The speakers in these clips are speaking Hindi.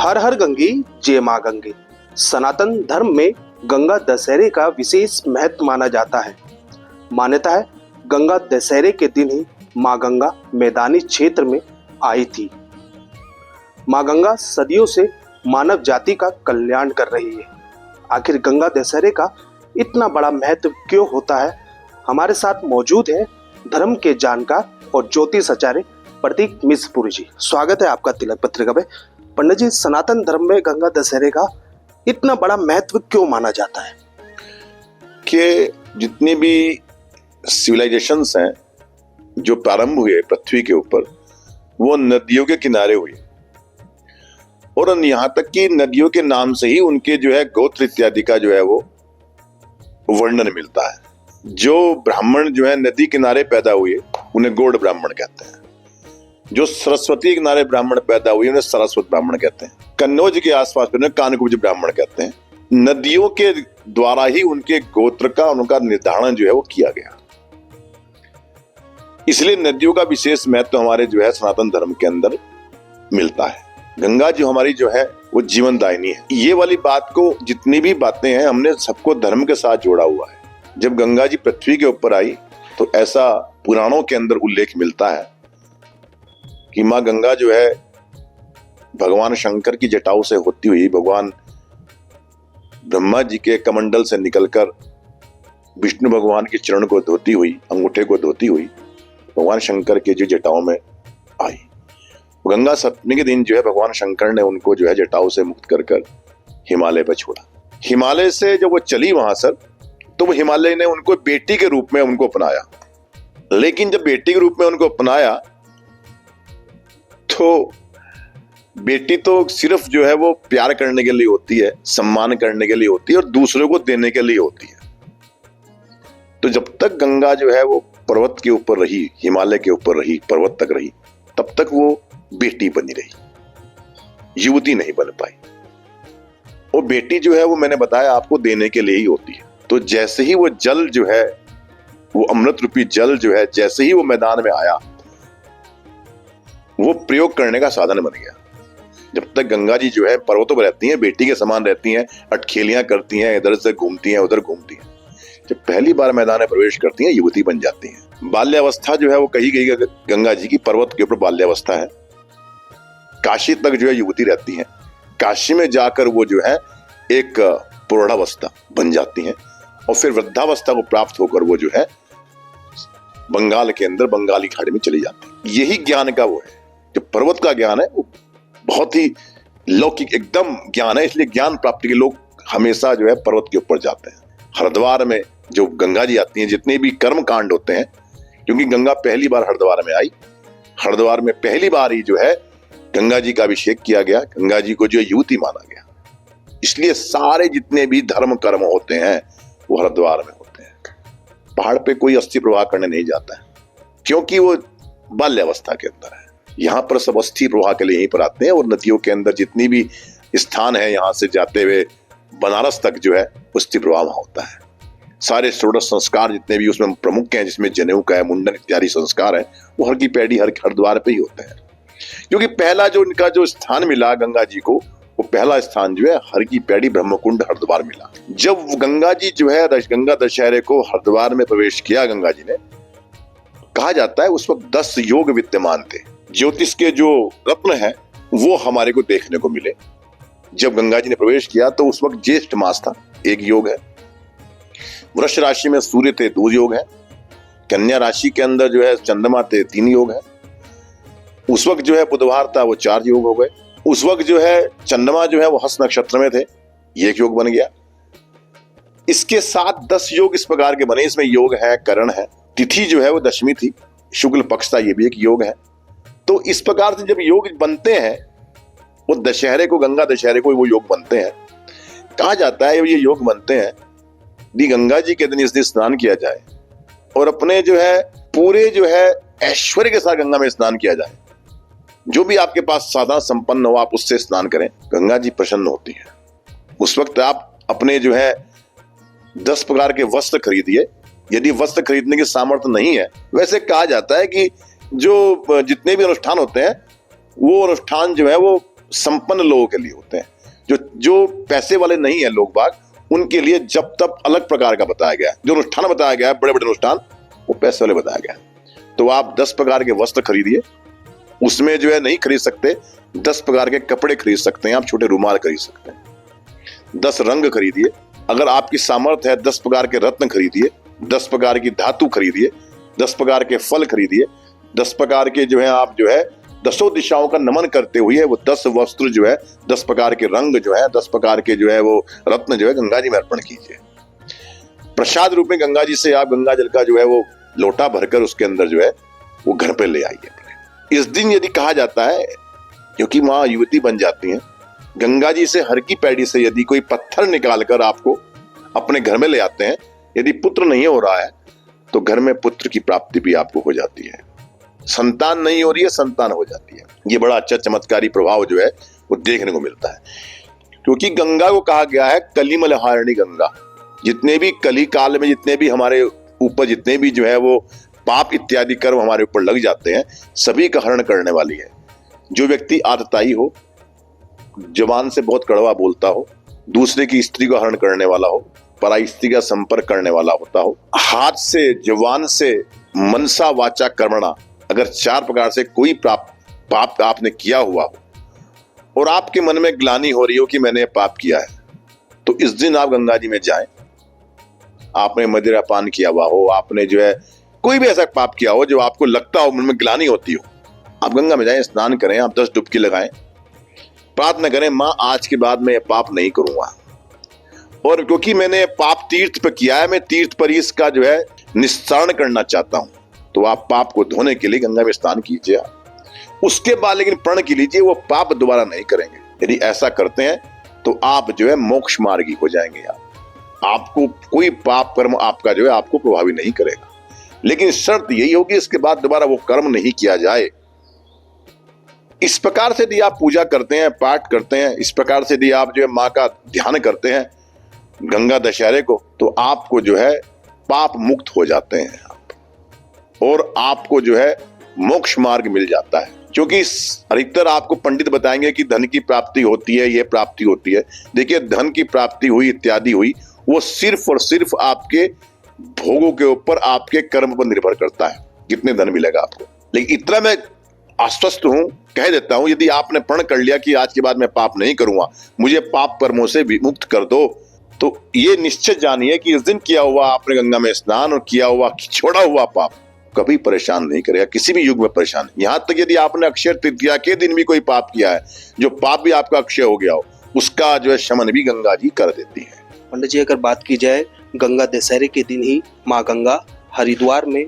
हर हर गंगे जय मां गंगे। सनातन धर्म में गंगा दशहरे का विशेष महत्व माना जाता है। मान्यता है गंगा दशहरे के दिन ही मां गंगा मैदानी क्षेत्र में आई थी। मां गंगा सदियों से मानव जाति का कल्याण कर रही है। आखिर गंगा दशहरे का इतना बड़ा महत्व क्यों होता है? हमारे साथ मौजूद है धर्म के जानकार और ज्योतिष आचार्य प्रतीक मिश्रपुरी जी। स्वागत है आपका तिलक पत्रिका में। पंडित जी, सनातन धर्म में गंगा दशहरे का इतना बड़ा महत्व क्यों माना जाता है? कि जितनी भी सिविलाइजेशंस हैं जो प्रारंभ हुए पृथ्वी के ऊपर, वो नदियों के किनारे हुए, और यहाँ तक कि नदियों के नाम से ही उनके जो है गोत्र इत्यादि का जो है वो वर्णन मिलता है। जो ब्राह्मण जो है नदी किनारे पैदा हुए उन्हें गौड़ ब्राह्मण कहते हैं। जो सरस्वती किनारे ब्राह्मण पैदा हुए उन्हें सरस्वत ब्राह्मण कहते हैं। कन्नौज के आसपास उन्हें कानकुब्ज ब्राह्मण कहते हैं। नदियों के द्वारा ही उनके गोत्र का उनका निर्धारण जो है वो किया गया। इसलिए नदियों का विशेष महत्व हमारे जो है सनातन धर्म के अंदर मिलता है। गंगा जी हमारी जो है वो जीवनदायिनी है। ये वाली बात को, जितनी भी बातें हैं, हमने सबको धर्म के साथ जोड़ा हुआ है। जब गंगा जी पृथ्वी के ऊपर आई तो ऐसा पुराणों के अंदर उल्लेख मिलता है कि माँ गंगा जो है भगवान शंकर की जटाओं से होती हुई भगवान ब्रह्मा जी के कमंडल से निकलकर विष्णु भगवान के चरण को धोती हुई, अंगूठे को धोती हुई भगवान शंकर के जो जटाओं में आई। गंगा सप्तमी के दिन जो है भगवान शंकर ने उनको जो है जटाओं से मुक्त कर हिमालय पर छोड़ा। हिमालय से जब वो चली वहां सर, तो वो हिमालय ने उनको बेटी के रूप में उनको अपनाया। लेकिन जब बेटी के रूप में उनको अपनाया तो बेटी तो सिर्फ जो है वो प्यार करने के लिए होती है, सम्मान करने के लिए होती है और दूसरों को देने के लिए होती है। तो जब तक गंगा जो है वो पर्वत के ऊपर रही, हिमालय के ऊपर रही, पर्वत तक रही, तब तक वो बेटी बनी रही, युवती नहीं बन पाई। वो बेटी जो है वो मैंने बताया आपको देने के लिए ही होती है। तो जैसे ही वो जल जो है वो अमृत रूपी जल जो है जैसे ही वो मैदान में आया, वो प्रयोग करने का साधन बन गया। जब तक गंगा जी जो है पर्वतों पर रहती हैं, बेटी के समान रहती हैं, अटखेलियां करती हैं, इधर से घूमती हैं, उधर घूमती हैं। जब पहली बार मैदान में प्रवेश करती हैं, युवती बन जाती हैं। बाल्यावस्था जो है वो कही गई गंगा जी की पर्वत के ऊपर बाल्यावस्था है। काशी तक जो है युवती रहती है। काशी में जाकर वो जो है एक प्रौढ़ावस्था बन जाती हैं और फिर वृद्धावस्था को प्राप्त होकर वो जो है बंगाल के अंदर बंगाली खाड़ी में चली जाती है। यही ज्ञान का वो है, जो पर्वत का ज्ञान है वो बहुत ही लौकिक एकदम ज्ञान है। इसलिए ज्ञान प्राप्ति के लोग हमेशा जो है पर्वत के ऊपर जाते हैं। हरिद्वार में जो गंगा जी आती हैं, जितने भी कर्म कांड होते हैं, क्योंकि गंगा पहली बार हरिद्वार में आई, हरिद्वार में पहली बार ही जो है गंगा जी का अभिषेक किया गया, गंगा जी को जो युवती माना गया। इसलिए सारे जितने भी धर्म कर्म होते हैं वो हरिद्वार में होते हैं। पहाड़ पे कोई अस्थि प्रवाह करने नहीं जाता है, क्योंकि वो बाल्यावस्था के अंदर है। यहाँ पर सब अस्थि प्रवाह के लिए यहीं पर आते हैं। और नदियों के अंदर जितनी भी स्थान है, यहाँ से जाते हुए बनारस तक जो है अस्थि प्रवाह वहां होता है। सारे षोडश संस्कार जितने भी उसमें प्रमुख हैं, जिसमें जनेऊ का है, मुंडन इत्यादि संस्कार है, वो हर की पैड़ी हरिद्वार पे ही होते हैं। क्योंकि पहला जो इनका जो स्थान मिला गंगा जी को, वो पहला स्थान जो है हर की पैड़ी ब्रह्मकुंड हरिद्वार मिला। जब गंगा जी जो है गंगा दशहरे को हरिद्वार में प्रवेश किया गंगा जी ने, कहा जाता है उस वक्त 10 योग विद्यमान थे। ज्योतिष के जो रत्न है वो हमारे को देखने को मिले। जब गंगा जी ने प्रवेश किया तो उस वक्त ज्येष्ठ मास था, 1 योग है। वृष राशि में सूर्य थे, 2 योग है। कन्या राशि के अंदर जो है चंद्रमा थे, 3 योग है। उस वक्त जो है बुधवार था, वो 4 योग हो गए। उस वक्त जो है चंद्रमा जो है वो हस्त नक्षत्र में थे, ये 1 योग बन गया। इसके साथ 10 योग इस प्रकार के बने। इसमें योग है, करण है, तिथि जो है वो दशमी थी, शुक्ल पक्ष था, ये भी एक योग है। तो इस प्रकार से जब योग बनते हैं, वो दशहरे को, गंगा दशहरे को वो योग बनते हैं। कहा जाता है ये योग बनते हैं यदि गंगा जी के दिन इस दिन स्नान किया जाए और अपने जो है पूरे जो है ऐश्वर्य के साथ गंगा में स्नान किया जाए। जो भी आपके पास साधन संपन्न हो, आप उससे स्नान करें, गंगा जी प्रसन्न होती है। उस वक्त आप अपने जो है 10 प्रकार के वस्त्र खरीदिए। यदि वस्त्र खरीदने की सामर्थ्य नहीं है, वैसे कहा जाता है कि जो जितने भी अनुष्ठान होते हैं वो अनुष्ठान जो है वो संपन्न लोगों के लिए होते हैं। जो जो पैसे वाले नहीं है लोग बाग, उनके लिए जब तब अलग प्रकार का बताया गया है। जो अनुष्ठान बताया गया है, बड़े बड़े अनुष्ठान, वो पैसे वाले बताया गया है। तो आप 10 प्रकार के वस्त्र खरीदिए, उसमें जो है नहीं खरीद सकते, 10 प्रकार के कपड़े खरीद सकते हैं, आप छोटे रुमाल खरीद सकते हैं। 10 रंग खरीदिए, अगर आपकी सामर्थ्य है 10 प्रकार के रत्न खरीदिए, 10 प्रकार की धातु खरीदिए, 10 प्रकार के फल खरीदिए, 10 प्रकार के जो है आप जो है 10 दिशाओं का नमन करते हुए वो 10 वस्त्र जो है, 10 प्रकार के रंग जो है, 10 प्रकार के जो है वो रत्न जो है गंगा जी में अर्पण कीजिए। प्रसाद रूप में गंगा जी से आप गंगा जल का जो है वो लोटा भरकर उसके अंदर जो है वो घर पे ले आइए। इस दिन यदि कहा जाता है, क्योंकि माँ युवती बन जाती हैं, गंगा जी से हर की पैड़ी से यदि कोई पत्थर निकालकर आपको अपने घर में ले आते हैं, यदि पुत्र नहीं हो रहा है तो घर में पुत्र की प्राप्ति भी आपको हो जाती है। संतान नहीं हो रही है, संतान हो जाती है। ये बड़ा अच्छा चमत्कारी प्रभाव जो है वो देखने को मिलता है, क्योंकि गंगा को कहा गया है कलिमलहारिणी गंगा। जितने भी कली काल में जितने भी हमारे ऊपर जितने भी जो है वो पाप इत्यादि कर्म हमारे ऊपर लग जाते हैं, सभी का हरण करने वाली है। जो व्यक्ति आतताई हो, जवान से बहुत कड़वा बोलता हो, दूसरे की स्त्री को हरण करने वाला हो, पराई स्त्री का संपर्क करने वाला होता हो, हाथ से, जवान से, मनसा वाचा कर्मणा, अगर 4 प्रकार से कोई पाप आपने किया हुआ हो और आपके मन में ग्लानि हो रही हो कि मैंने पाप किया है, तो इस दिन आप गंगा जी में जाएं। आपने मदिरा पान किया हुआ हो, आपने जो है कोई भी ऐसा पाप किया हो जो आपको लगता हो, मन में ग्लानि होती हो, आप गंगा में जाएं, स्नान करें, आप 10 डुबकी लगाएं, प्रार्थना करें, माँ आज के बाद मैं ये पाप नहीं करूंगा, और क्योंकि मैंने पाप तीर्थ पर किया है, मैं तीर्थ पर ही इसका जो है निस्तारण करना चाहता हूं। तो आप पाप को धोने के लिए गंगा में स्नान कीजिए। उसके बाद लेकिन प्रण की लीजिए वो पाप दोबारा नहीं करेंगे। यदि ऐसा करते हैं तो आप जो है मोक्ष मार्गी हो जाएंगे। आपको कोई पाप कर्म आपका जो है आपको प्रभावित नहीं करेगा, लेकिन शर्त यही होगी इसके बाद दोबारा वो कर्म नहीं किया जाए। इस प्रकार से यदि आप पूजा करते हैं, पाठ करते हैं, इस प्रकार से यदि आप जो है माँ का ध्यान करते हैं गंगा दशहरे को, तो आपको जो है पाप मुक्त हो जाते हैं और आपको जो है मोक्ष मार्ग मिल जाता है। क्योंकि अधिकतर आपको पंडित बताएंगे कि धन की प्राप्ति होती है, ये प्राप्ति होती है। देखिए, धन की प्राप्ति हुई इत्यादि हुई, वो सिर्फ और सिर्फ आपके भोगों के ऊपर, आपके कर्म पर निर्भर करता है, कितने धन मिलेगा आपको। लेकिन इतना मैं आश्वस्त हूं, कह देता हूं, यदि आपने प्रण कर लिया कि आज के बाद मैं पाप नहीं करूंगा, मुझे पाप कर्मों से विमुक्त कर दो, तो ये निश्चित जानिए कि इस दिन किया हुआ आपने गंगा में स्नान और किया हुआ छोड़ा हुआ पाप कभी परेशान नहीं करेगा, किसी भी युग में परेशान। यहां तक यदि आपने अक्षय तृतीया के दिन भी कोई पाप किया है, जो पाप भी आपका अक्षय हो गया हो, उसका जो है शमन भी गंगा जी कर देती है। पंडित जी, अगर बात की जाए, गंगा दशहरे के दिन ही माँ गंगा हरिद्वार में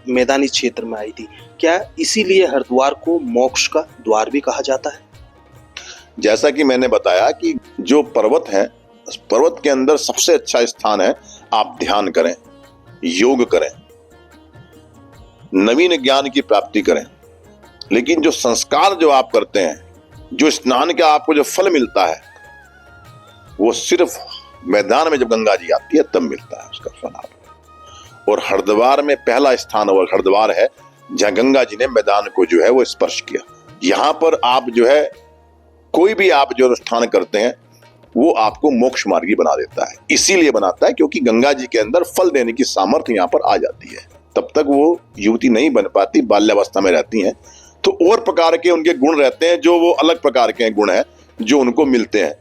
मैदानी क्षेत्र में आई थी। क्या इसीलिए हरिद्वार को मोक्ष का द्वार भी कहा जाता है? जैसा कि मैंने बताया कि जो पर्वत है, उस पर्वत के अंदर सबसे अच्छा स्थान है, आप ध्यान करें, योग करें, नवीन ज्ञान की प्राप्ति करें। लेकिन जो संस्कार जो आप करते हैं, जो स्नान का आपको जो फल मिलता है, वो सिर्फ मैदान में जब गंगा जी आती है तब मिलता है उसका फल आपको। और हरिद्वार में पहला स्थान और हरिद्वार है जहां गंगा जी ने मैदान को जो है वो स्पर्श किया। यहां पर आप जो है कोई भी आप जो अनुष्ठान करते हैं वो आपको मोक्ष मार्गी बना देता है। इसीलिए बनाता है क्योंकि गंगा जी के अंदर फल देने की सामर्थ्य यहाँ पर आ जाती है। तब तक वो युवती नहीं बन पाती, बाल्यावस्था में रहती हैं, तो और प्रकार के उनके गुण रहते हैं, जो वो अलग प्रकार के गुण हैं जो उनको मिलते हैं।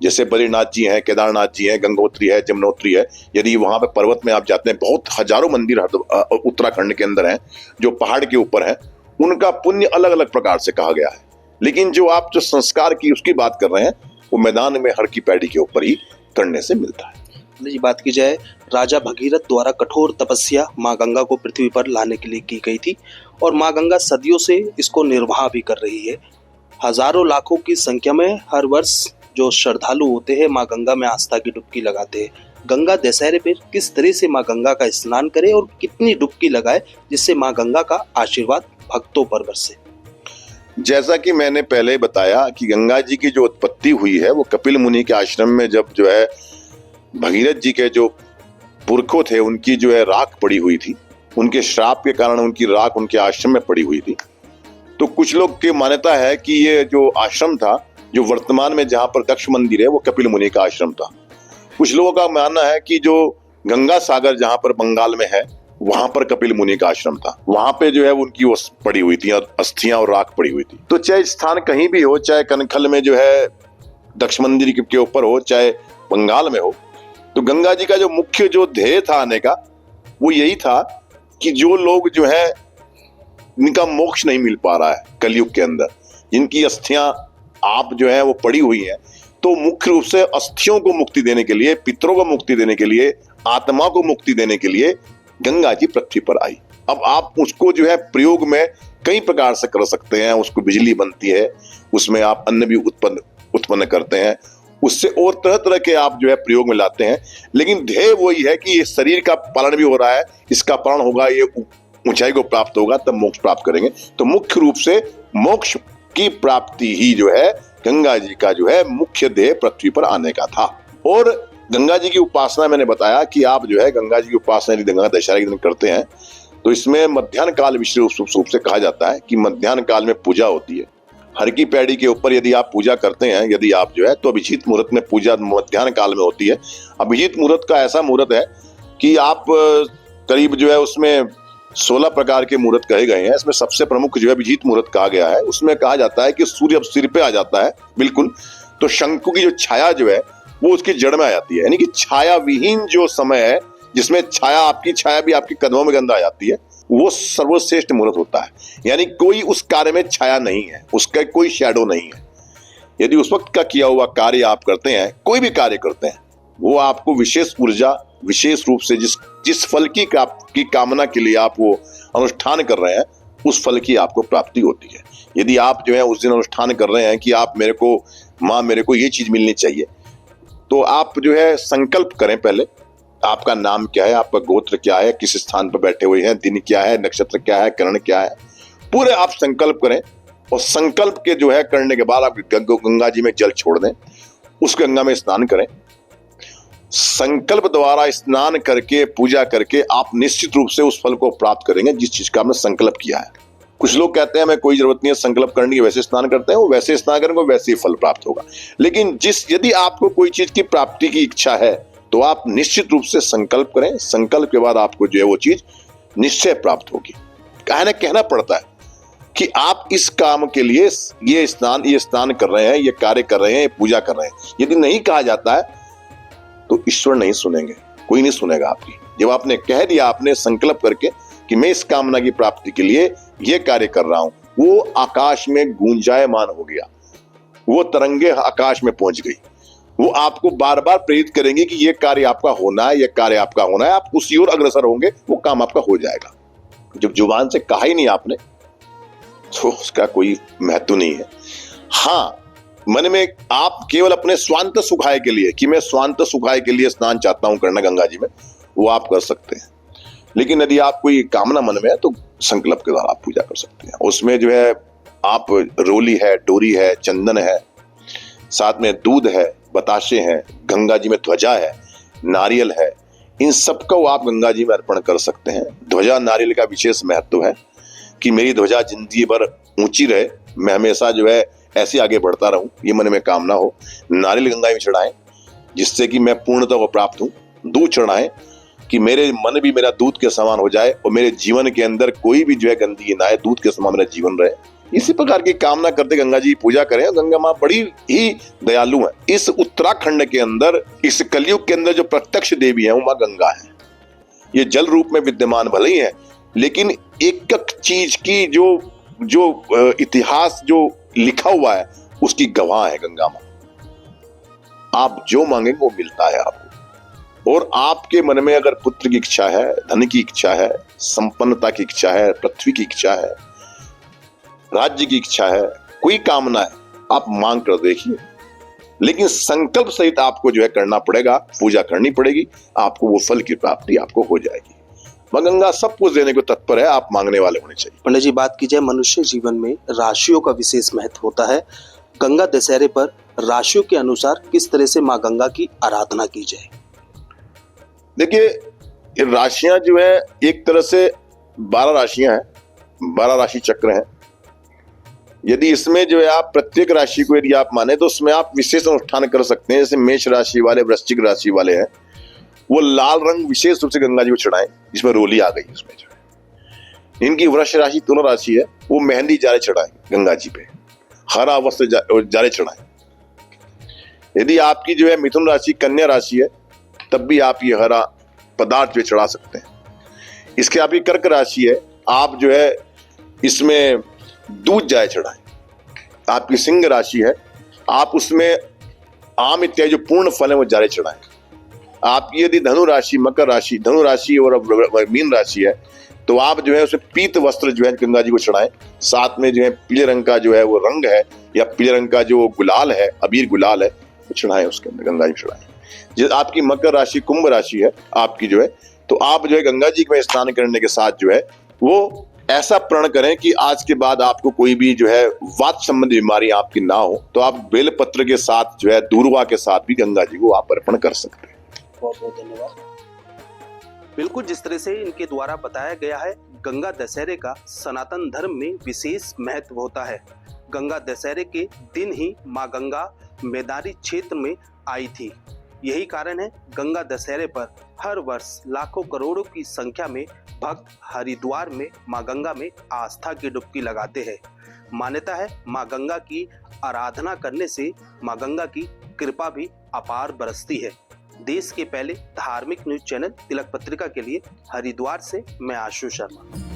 जैसे बद्रीनाथ जी हैं, केदारनाथ जी हैं, गंगोत्री है, जमुनोत्री है। यदि वहां पे पर्वत में आप जाते हैं, बहुत हजारों मंदिर उत्तराखंड के अंदर हैं जो पहाड़ के ऊपर हैं, उनका पुण्य अलग अलग प्रकार से कहा गया है। लेकिन जो आप जो संस्कार की उसकी बात कर रहे हैं, वो मैदान में हर की पैड़ी के ऊपर ही करने से मिलता है। जी, बात की जाए, राजा भगीरथ द्वारा कठोर तपस्या माँ गंगा को पृथ्वी पर लाने के लिए की गई थी और माँ गंगा सदियों से इसको निर्वाह भी कर रही है। हजारों लाखों की संख्या में हर वर्ष जो श्रद्धालु होते हैं माँ गंगा में आस्था की डुबकी लगाते हैं। गंगा दशहरे पर किस तरह से माँ गंगा का स्नान करें और कितनी डुबकी लगाए जिससे माँ गंगा का आशीर्वाद भक्तों पर बरसे? जैसा कि मैंने पहले बताया कि गंगा जी की जो उत्पत्ति हुई है वो कपिल मुनि के आश्रम में, जब जो है भगीरथ जी के जो पुरखों थे उनकी जो है राख पड़ी हुई थी, उनके श्राप के कारण उनकी राख उनके आश्रम में पड़ी हुई थी। तो कुछ लोग की मान्यता है कि ये जो आश्रम था जो वर्तमान में जहां पर दक्ष मंदिर है वो कपिल मुनि का आश्रम था। कुछ लोगों का मानना है कि जो गंगा सागर जहां पर बंगाल में है वहां पर कपिल मुनि का आश्रम था। वहां पे जो है उनकी वो पड़ी हुई थी और अस्थियां और राख पड़ी हुई थी। तो चाहे स्थान कहीं भी हो, चाहे कनखल में जो है दक्ष मंदिर के ऊपर हो, चाहे बंगाल में हो, तो गंगा जी का जो मुख्य जो ध्येय था आने का वो यही था कि जो लोग जो है इनका मोक्ष नहीं मिल पा रहा है कलयुग के अंदर, जिनकी अस्थियां आप जो है वो पड़ी हुई हैं, तो मुख्य रूप से अस्थियों को मुक्ति देने के लिए, पितरों को मुक्ति देने के लिए, आत्मा को मुक्ति देने के लिए गंगा जी पृथ्वी पर आई। अब आप उसको जो है प्रयोग में कई प्रकार से कर सकते हैं। उसको बिजली बनती है, उसमें आप अन्न भी उत्पन्न करते हैं, उससे और तरह तरह के आप जो है प्रयोग में लाते हैं। लेकिन ध्येय वही है कि ये शरीर का पालन भी हो रहा है, इसका पालन होगा, ये ऊंचाई को प्राप्त होगा, तब मोक्ष प्राप्त करेंगे। तो मुख्य रूप से मोक्ष की प्राप्ति ही जो है गंगा जी का जो है मुख्य ध्येय पृथ्वी पर आने का था। और गंगा जी की उपासना मैंने बताया कि आप जो है गंगा जी की उपासना यदि गंगा दशहरा के दिन करते हैं तो इसमें मध्याह्न काल विशेष रूप से कहा जाता है कि मध्याह्न काल में पूजा होती है। हर की पैड़ी के ऊपर यदि आप पूजा करते हैं, यदि आप जो है, तो अभिजीत मुहूर्त में पूजा मध्याह्न काल में होती है। अभिजीत मुहूर्त का ऐसा मुहूर्त है कि आप करीब जो है उसमें 16 प्रकार के मुहूर्त कहे गए हैं। इसमें सबसे प्रमुख जो है अभिजीत मुहूर्त कहा गया है। उसमें कहा जाता है कि सूर्य अब सिर पे आ जाता है बिल्कुल, तो शंकु की जो छाया जो है वो उसकी जड़ में आ जाती है। यानी कि छाया विहीन जो समय है, जिसमें छाया भी आपके कदमों में गंदा आ जाती है, वो सर्वश्रेष्ठ मुहूर्त होता है। यानी कोई उस कार्य में छाया नहीं है, उसका कोई शैडो नहीं है। यदि उस वक्त का किया हुआ कार्य आप करते हैं, कोई भी कार्य करते हैं, वो आपको विशेष ऊर्जा, विशेष रूप से जिस फल की कामना के लिए आप वो अनुष्ठान कर रहे हैं, उस फल की आपको प्राप्ति होती है। यदि आप जो है उस दिन अनुष्ठान कर रहे हैं कि आप मेरे को ये चीज मिलनी चाहिए, तो आप जो है संकल्प करें पहले, आपका नाम क्या है, आपका गोत्र क्या है, किस स्थान पर बैठे हुए हैं, दिन क्या है, नक्षत्र क्या है, करण क्या है, पूरे आप संकल्प करें। और संकल्प के जो है करने के बाद आप गंगा जी में जल छोड़ दें, उस गंगा में स्नान करें। संकल्प द्वारा स्नान करके, पूजा करके आप निश्चित रूप से उस फल को प्राप्त करेंगे जिस चीज का आपने संकल्प किया है। कुछ लोग कहते हैं हमें कोई जरूरत नहीं है संकल्प करने की, वैसे स्नान करते हैं, वो वैसे स्नान करेंगे, वैसे ही फल प्राप्त होगा। लेकिन यदि आपको कोई चीज की प्राप्ति की इच्छा है तो आप निश्चित रूप से संकल्प करें। संकल्प के बाद आपको जो है वो चीज निश्चय प्राप्त होगी। कहना पड़ता है कि आप इस काम के लिए ये स्नान कर रहे हैं, ये कार्य कर रहे हैं, ये पूजा कर रहे हैं। यदि नहीं कहा जाता है तो ईश्वर नहीं सुनेंगे, कोई नहीं सुनेगा आपकी। जब आपने कह दिया, आपने संकल्प करके कि मैं इस कामना की प्राप्ति के लिए ये कार्य कर रहा हूं, वो आकाश में गूंजायमान हो गया, वो तरंगे आकाश में पहुंच गई। वो आपको बार बार प्रेरित करेंगे कि ये कार्य आपका होना है, ये कार्य आपका होना है, आप उसी ओर अग्रसर होंगे, वो काम आपका हो जाएगा। जब जुबान से कहा ही नहीं आपने तो उसका कोई महत्व नहीं है। हाँ, मन में आप केवल अपने स्वांत सुखाय के लिए, कि मैं स्वांत सुखाय के लिए स्नान चाहता हूं करना गंगा जी में, वो आप कर सकते हैं। लेकिन यदि आप कोई कामना मन में है तो संकल्प के द्वारा आप पूजा कर सकते हैं। उसमें जो है आप रोली है, डोरी है, चंदन है, साथ में दूध है, बताशे हैं, गंगा जी में ध्वजा है, नारियल है, इन सबको आप गंगा जी में अर्पण कर सकते हैं। ध्वजा नारियल का विशेष महत्व है कि मेरी ध्वजा जिंदगी भर ऊंची रहे, मैं हमेशा जो है ऐसे आगे बढ़ता रहूं, ये मन में कामना हो। नारियल गंगा में चढ़ाएं जिससे कि मैं पूर्णता को प्राप्त हूं। दूध चढ़ाएं कि मेरे मन भी मेरा दूध के समान हो जाए और मेरे जीवन के अंदर कोई भी जो है गंदगी ना आए, दूध के समान मेरा जीवन रहे। इसी प्रकार की कामना करते गंगा जी की पूजा करें। गंगा माँ बड़ी ही दयालु है। इस उत्तराखंड के अंदर, इस कलयुग के अंदर जो प्रत्यक्ष देवी है वो माँ गंगा है। ये जल रूप में विद्यमान भले ही है, लेकिन एक एक चीज की जो इतिहास जो लिखा हुआ है उसकी गवाह है गंगा माँ। आप जो मांगेंगे वो मिलता है आपको। और आपके मन में अगर पुत्र की इच्छा है, धन की इच्छा है, संपन्नता की इच्छा है, पृथ्वी की इच्छा है, राज्य की इच्छा है, कोई कामना है, आप मांग कर देखिए। लेकिन संकल्प सहित आपको जो है करना पड़ेगा, पूजा करनी पड़ेगी, आपको वो फल की प्राप्ति आपको हो जाएगी। मां गंगा सब कुछ देने को तत्पर है, आप मांगने वाले होने चाहिए। पंडित जी, बात की जाए मनुष्य जीवन में राशियों का विशेष महत्व होता है। गंगा दशहरे पर राशियों के अनुसार किस तरह से मां गंगा की आराधना की जाए? देखिए, ये राशियां जो है एक तरह से 12 राशियां हैं, 12 राशि चक्र हैं। यदि इसमें जो है आप प्रत्येक राशि को यदि आप माने तो उसमें आप विशेष अनुष्ठान कर सकते हैं। जैसे मेष राशि वाले, वृश्चिक राशि वाले हैं, वो लाल रंग विशेष रूप से गंगा जी को चढ़ाएं, जिसमें रोली आ गई उसमें जो है। इनकी वृष राशि, तुला राशि है, वो मेहंदी जारे चढ़ाएं गंगा जी पे, हरा वस्त्र जारे चढ़ाएं। यदि आपकी जो है मिथुन राशि, कन्या राशि है, तब भी आप ये हरा पदार्थ जो चढ़ा सकते हैं। इसके आपकी कर्क राशि है, आप जो है इसमें दूध जाए चढ़ाएं। आपकी सिंह राशि है, आप उसमें आम इत्यादि जो पूर्ण फल है वो जारे चढ़ाएं। आपकी यदि धनु राशि, मकर राशि, धनु राशि और मीन राशि है, तो आप जो है उसमें पीत वस्त्र जो है गंगा जी को चढ़ाएं। साथ में जो है पीले रंग का जो है वो रंग है, या पीले रंग का जो गुलाल है, अबीर गुलाल है, वो चढ़ाएं, उसके अंदर गंगा जी चढ़ाएं। जब आपकी मकर राशि, कुंभ राशि है आपकी जो है, तो आप जो है गंगा जी में स्नान करने के साथ जो है वो ऐसा प्रण करें कि आज के बाद आपको कोई भी जो है वात संबंधी बीमारी आपकी ना हो, तो आप बेलपत्र के साथ जो है दूर्वा के साथ भी गंगा जी को आप अर्पण कर सकते हैं। बहुत बहुत धन्यवाद। बिल्कुल जिस तरह से इनके द्वारा बताया गया है, गंगा दशहरे का सनातन धर्म में विशेष महत्व होता है। गंगा दशहरे के दिन ही माँ गंगा मैदानी क्षेत्र में आई थी। यही कारण है गंगा दशहरे पर हर वर्ष लाखों करोड़ों की संख्या में भक्त हरिद्वार में माँ गंगा में आस्था की डुबकी लगाते हैं। मान्यता है माँ गंगा की आराधना करने से माँ गंगा की कृपा भी अपार बरसती है। देश के पहले धार्मिक न्यूज चैनल तिलक पत्रिका के लिए हरिद्वार से मैं आशु शर्मा।